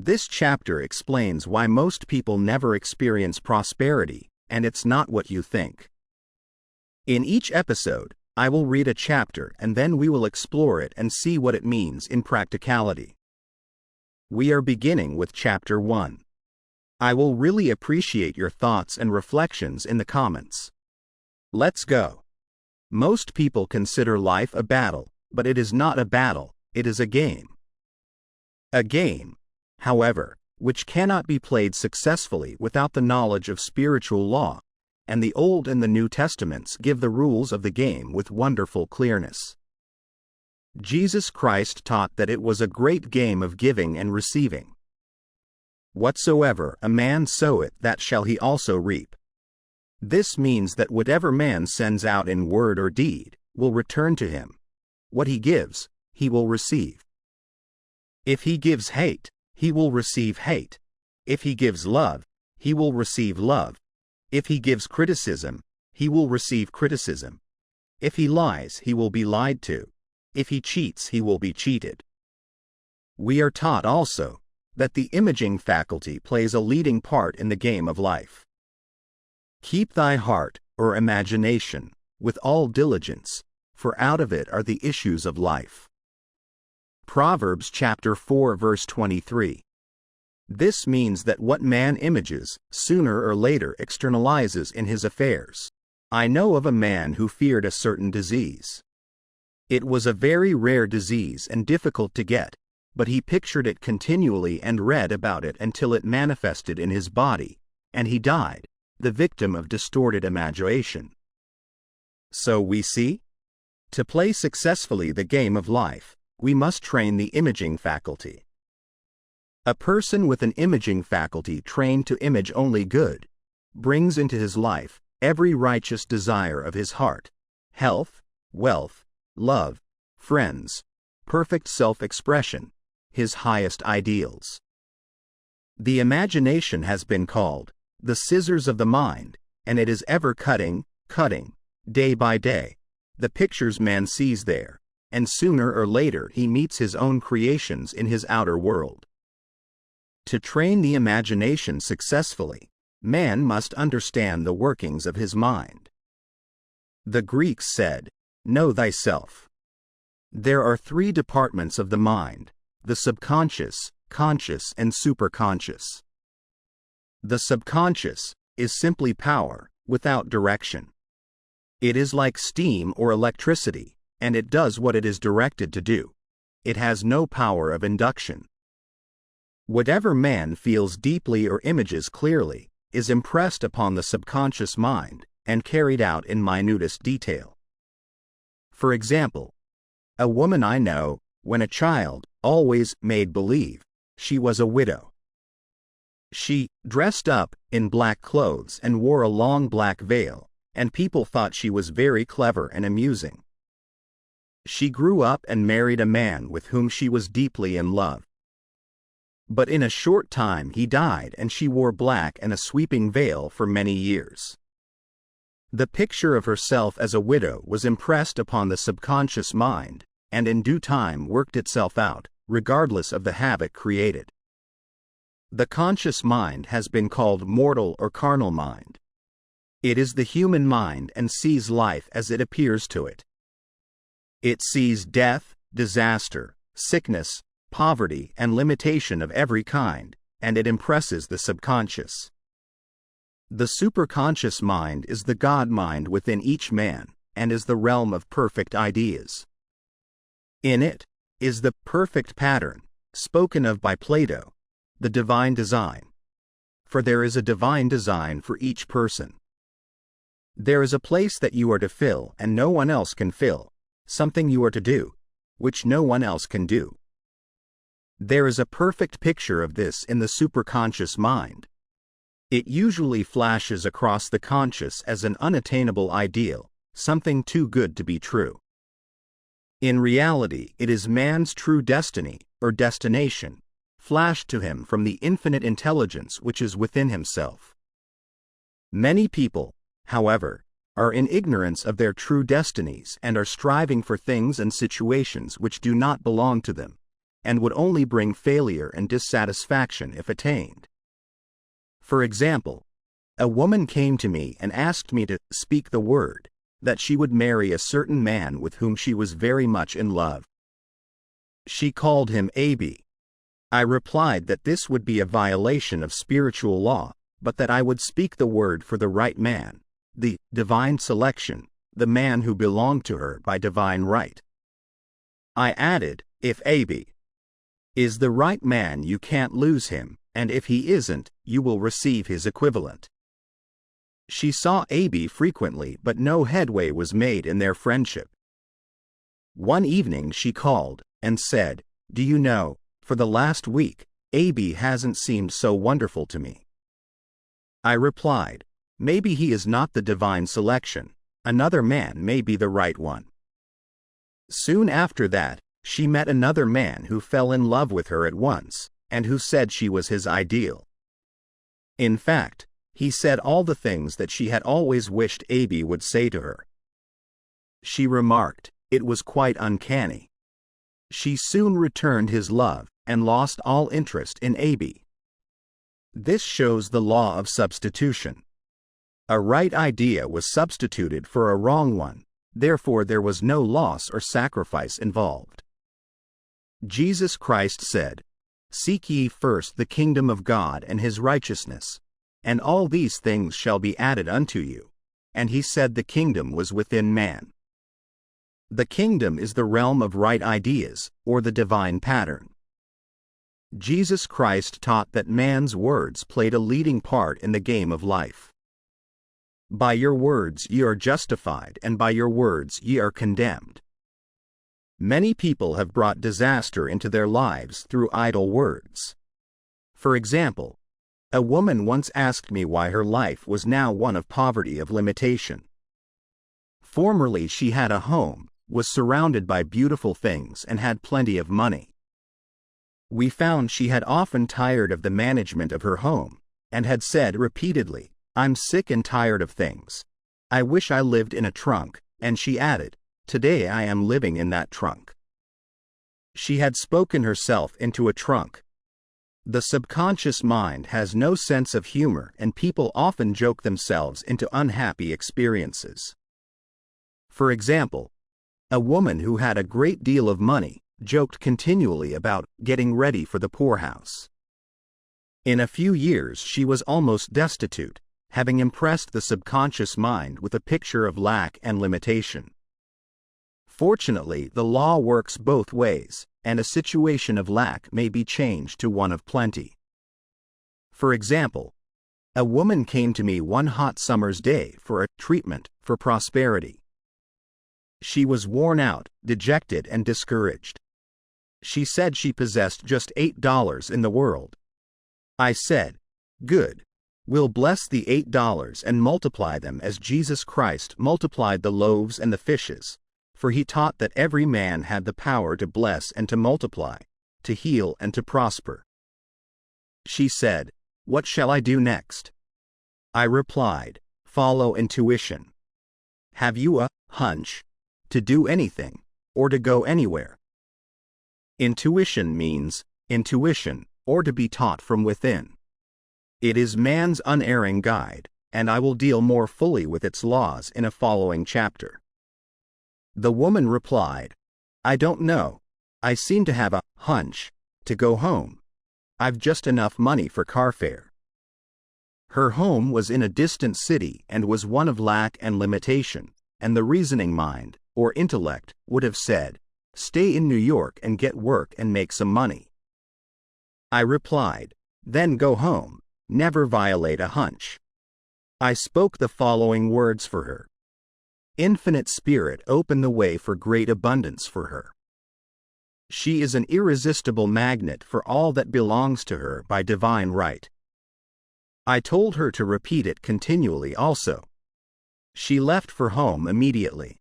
This chapter explains why most people never experience prosperity, and it's not what you think. In each episode, I will read a chapter and then we will explore it and see what it means in practicality. We are beginning with Chapter 1. I will really appreciate your thoughts and reflections in the comments. Let's go. Most people consider life a battle, but it is not a battle, it is a game. A game, however, which cannot be played successfully without the knowledge of spiritual law, and the Old and the New Testaments give the rules of the game with wonderful clearness. Jesus Christ taught that it was a great game of giving and receiving. Whatsoever a man soweth, that shall he also reap. This means that whatever man sends out in word or deed will return to him. What he gives, he will receive. If he gives hate, he will receive hate. If he gives love, he will receive love. If he gives criticism, he will receive criticism. If he lies, he will be lied to. If he cheats, he will be cheated. We are taught also that the imaging faculty plays a leading part in the game of life. Keep thy heart, or imagination, with all diligence, for out of it are the issues of life. Proverbs chapter 4 verse 23. This means that what man images, sooner or later externalizes in his affairs. I know of a man who feared a certain disease. It was a very rare disease and difficult to get, but he pictured it continually and read about it until it manifested in his body, and he died, the victim of distorted imagination. So we see? To play successfully the game of life, we must train the imaging faculty. A person with an imaging faculty trained to image only good brings into his life every righteous desire of his heart: health, wealth, love, friends, perfect self-expression, his highest ideals. The imagination has been called the scissors of the mind, and it is ever cutting, day by day, the pictures man sees there, and sooner or later he meets his own creations in his outer world. To train the imagination successfully, man must understand the workings of his mind. The Greeks said, "Know thyself." There are three departments of the mind: the subconscious, conscious, and superconscious. The subconscious is simply power, without direction. It is like steam or electricity, and it does what it is directed to do. It has no power of induction. Whatever man feels deeply or images clearly is impressed upon the subconscious mind and carried out in minutest detail. For example, a woman I know, when a child, always made believe she was a widow. She dressed up in black clothes and wore a long black veil, and people thought she was very clever and amusing. She grew up and married a man with whom she was deeply in love. But in a short time he died, and she wore black and a sweeping veil for many years. The picture of herself as a widow was impressed upon the subconscious mind, and in due time worked itself out, regardless of the havoc created. The conscious mind has been called mortal or carnal mind. It is the human mind and sees life as it appears to it. It sees death, disaster, sickness, poverty, and limitation of every kind, and it impresses the subconscious. The superconscious mind is the God mind within each man, and is the realm of perfect ideas. In it is the perfect pattern, spoken of by Plato, the divine design. For there is a divine design for each person. There is a place that you are to fill and no one else can fill, something you are to do, which no one else can do. There is a perfect picture of this in the superconscious mind. It usually flashes across the conscious as an unattainable ideal, something too good to be true. In reality, it is man's true destiny, or destination, flashed to him from the infinite intelligence which is within himself. Many people, however, are in ignorance of their true destinies and are striving for things and situations which do not belong to them, and would only bring failure and dissatisfaction if attained. For example, a woman came to me and asked me to speak the word that she would marry a certain man with whom she was very much in love. She called him Abi. I replied that this would be a violation of spiritual law, but that I would speak the word for the right man, the divine selection, the man who belonged to her by divine right. I added, if Abi is the right man, you can't lose him, and if he isn't, you will receive his equivalent. She saw Abi frequently, but no headway was made in their friendship. One evening she called and said, "Do you know, for the last week, Abi hasn't seemed so wonderful to me." I replied, "Maybe he is not the divine selection. Another man may be the right one." Soon after that, she met another man who fell in love with her at once, and who said she was his ideal. In fact, he said all the things that she had always wished Abi would say to her. She remarked, it was quite uncanny. She soon returned his love, and lost all interest in Abi. This shows the law of substitution. A right idea was substituted for a wrong one, therefore there was no loss or sacrifice involved. Jesus Christ said, "Seek ye first the kingdom of God and his righteousness, and all these things shall be added unto you." And he said the kingdom was within man. The kingdom is the realm of right ideas, or the divine pattern. Jesus Christ taught that man's words played a leading part in the game of life. By your words ye are justified, and by your words ye are condemned. Many people have brought disaster into their lives through idle words. For example, a woman once asked me why her life was now one of poverty, of limitation. Formerly she had a home, was surrounded by beautiful things, and had plenty of money. We found she had often tired of the management of her home, and had said repeatedly, "I'm sick and tired of things. I wish I lived in a trunk," and she added, "Today I am living in that trunk." She had spoken herself into a trunk. The subconscious mind has no sense of humor, and people often joke themselves into unhappy experiences. For example, a woman who had a great deal of money joked continually about getting ready for the poorhouse. In a few years she was almost destitute, having impressed the subconscious mind with a picture of lack and limitation. Fortunately, the law works both ways, and a situation of lack may be changed to one of plenty. For example, a woman came to me one hot summer's day for a treatment for prosperity. She was worn out, dejected, and discouraged. She said she possessed just $8 in the world. I said, "Good. We'll bless the $8 and multiply them as Jesus Christ multiplied the loaves and the fishes, for he taught that every man had the power to bless and to multiply, to heal and to prosper." She said, "What shall I do next?" I replied, "Follow intuition. Have you a hunch to do anything, or to go anywhere?" Intuition means intuition, or to be taught from within. It is man's unerring guide, and I will deal more fully with its laws in a following chapter. The woman replied, "I don't know. I seem to have a hunch to go home. I've just enough money for car fare." Her home was in a distant city and was one of lack and limitation, and the reasoning mind, or intellect, would have said, "Stay in New York and get work and make some money." I replied, "Then go home. Never violate a hunch." I spoke the following words for her. Infinite Spirit opened the way for great abundance for her. She is an irresistible magnet for all that belongs to her by divine right. I told her to repeat it continually also. She left for home immediately.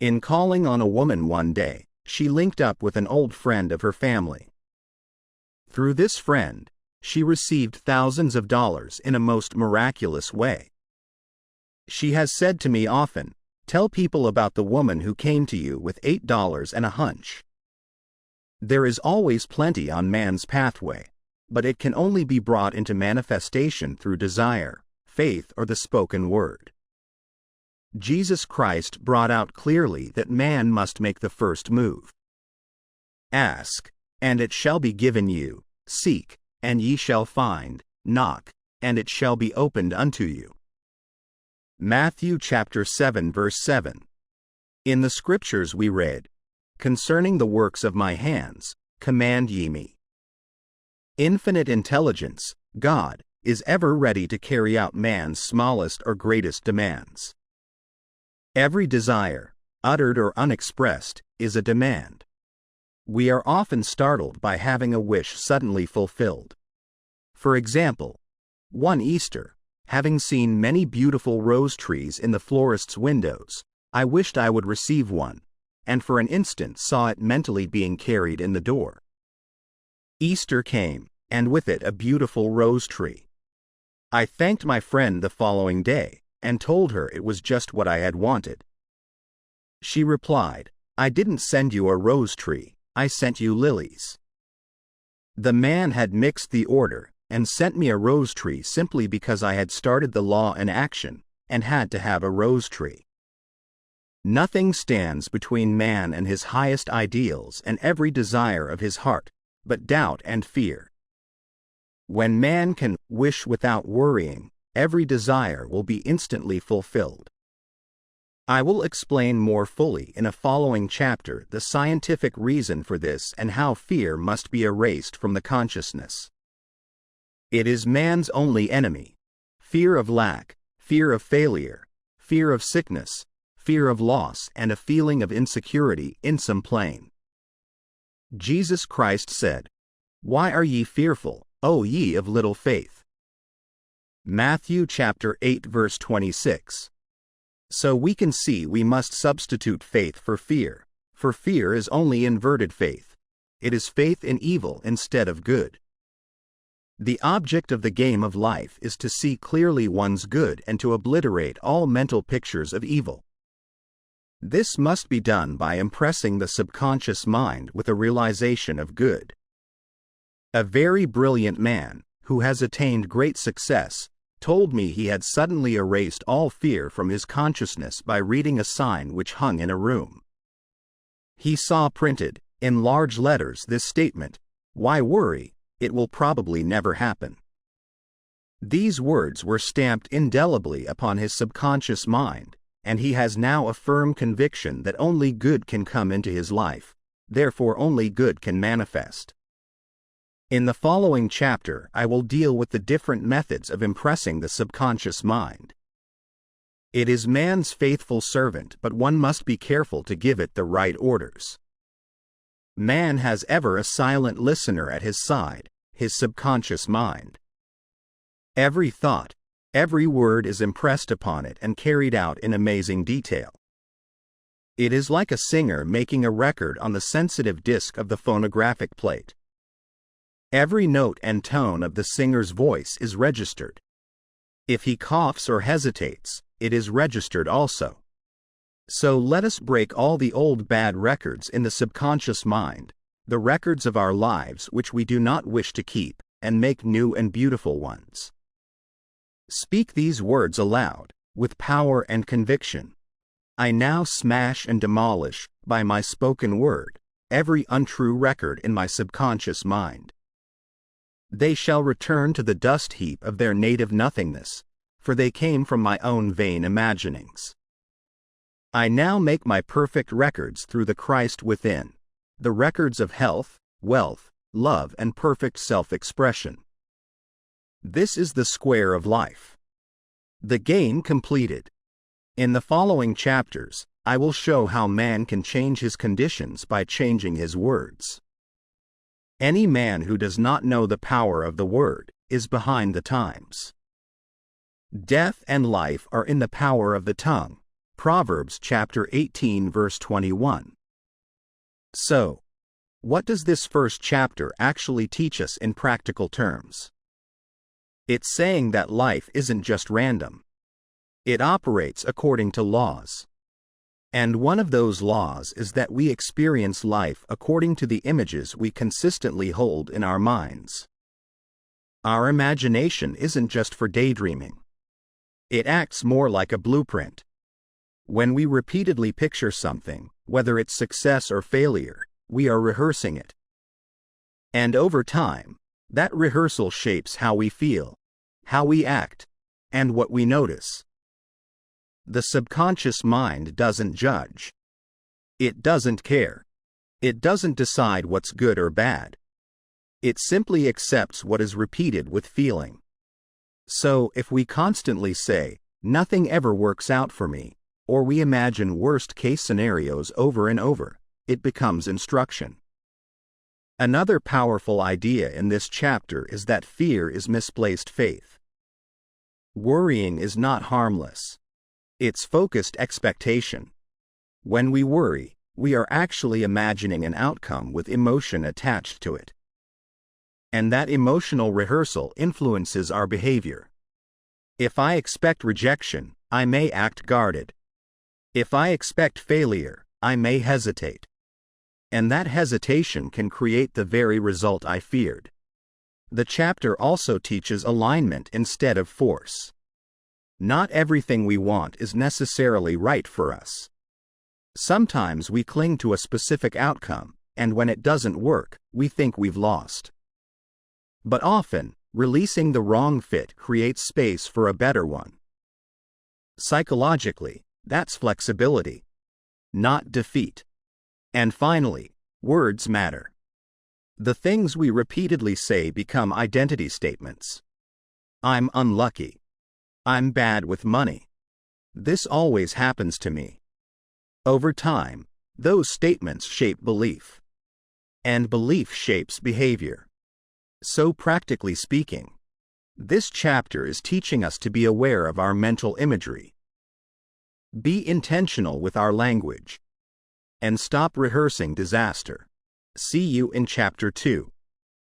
In calling on a woman one day, she linked up with an old friend of her family. Through this friend, she received thousands of dollars in a most miraculous way. She has said to me often, "Tell people about the woman who came to you with $8 and a hunch." There is always plenty on man's pathway, but it can only be brought into manifestation through desire, faith, or the spoken word. Jesus Christ brought out clearly that man must make the first move. Ask, and it shall be given you. Seek, and ye shall find. Knock, and it shall be opened unto you. Matthew chapter 7 verse 7. In the scriptures we read, "Concerning the works of my hands, command ye me." Infinite intelligence, God, is ever ready to carry out man's smallest or greatest demands. Every desire, uttered or unexpressed, is a demand. We are often startled by having a wish suddenly fulfilled. For example, one Easter, having seen many beautiful rose trees in the florist's windows, I wished I would receive one, and for an instant saw it mentally being carried in the door. Easter came, and with it a beautiful rose tree. I thanked my friend the following day, and told her it was just what I had wanted. She replied, "I didn't send you a rose tree, I sent you lilies." The man had mixed the order, and sent me a rose tree simply because I had started the law in action, and had to have a rose tree. Nothing stands between man and his highest ideals and every desire of his heart, but doubt and fear. When man can wish without worrying, every desire will be instantly fulfilled. I will explain more fully in a following chapter the scientific reason for this and how fear must be erased from the consciousness. It is man's only enemy. Fear of lack, fear of failure, fear of sickness, fear of loss, and a feeling of insecurity in some plane. Jesus Christ said, "Why are ye fearful, O ye of little faith?" Matthew chapter 8 verse 26. So we can see we must substitute faith for fear is only inverted faith. It is faith in evil instead of good. The object of the game of life is to see clearly one's good and to obliterate all mental pictures of evil. This must be done by impressing the subconscious mind with a realization of good. A very brilliant man, who has attained great success, told me he had suddenly erased all fear from his consciousness by reading a sign which hung in a room. He saw printed, in large letters, this statement, "Why worry? It will probably never happen." These words were stamped indelibly upon his subconscious mind, and he has now a firm conviction that only good can come into his life, therefore only good can manifest. In the following chapter I will deal with the different methods of impressing the subconscious mind. It is man's faithful servant, but one must be careful to give it the right orders. Man has ever a silent listener at his side, his subconscious mind. Every thought, every word is impressed upon it and carried out in amazing detail. It is like a singer making a record on the sensitive disc of the phonographic plate. Every note and tone of the singer's voice is registered. If he coughs or hesitates, it is registered also. So let us break all the old bad records in the subconscious mind, the records of our lives which we do not wish to keep, and make new and beautiful ones. Speak these words aloud, with power and conviction. I now smash and demolish, by my spoken word, every untrue record in my subconscious mind. They shall return to the dust heap of their native nothingness, for they came from my own vain imaginings. I now make my perfect records through the Christ within, the records of health, wealth, love, and perfect self-expression. This is the square of life. The game completed. In the following chapters, I will show how man can change his conditions by changing his words. Any man who does not know the power of the word is behind the times. Death and life are in the power of the tongue. Proverbs chapter 18 verse 21. So, what does this first chapter actually teach us in practical terms? It's saying that life isn't just random. It operates according to laws. And one of those laws is that we experience life according to the images we consistently hold in our minds. Our imagination isn't just for daydreaming. It acts more like a blueprint. When we repeatedly picture something, whether it's success or failure, we are rehearsing it. And over time, that rehearsal shapes how we feel, how we act, and what we notice. The subconscious mind doesn't judge. It doesn't care. It doesn't decide what's good or bad. It simply accepts what is repeated with feeling. So, if we constantly say, "Nothing ever works out for me," or we imagine worst-case scenarios over and over, it becomes instruction. Another powerful idea in this chapter is that fear is misplaced faith. Worrying is not harmless. It's focused expectation. When we worry, we are actually imagining an outcome with emotion attached to it. And that emotional rehearsal influences our behavior. If I expect rejection, I may act guarded. If I expect failure, I may hesitate. And that hesitation can create the very result I feared. The chapter also teaches alignment instead of force. Not everything we want is necessarily right for us. Sometimes we cling to a specific outcome, and when it doesn't work, we think we've lost. But often, releasing the wrong fit creates space for a better one. Psychologically, that's flexibility, not defeat. And finally, words matter. The things we repeatedly say become identity statements. I'm unlucky. I'm bad with money. This always happens to me. Over time, those statements shape belief. And belief shapes behavior. So practically speaking, this chapter is teaching us to be aware of our mental imagery. Be intentional with our language. And stop rehearsing disaster. See you in Chapter 2.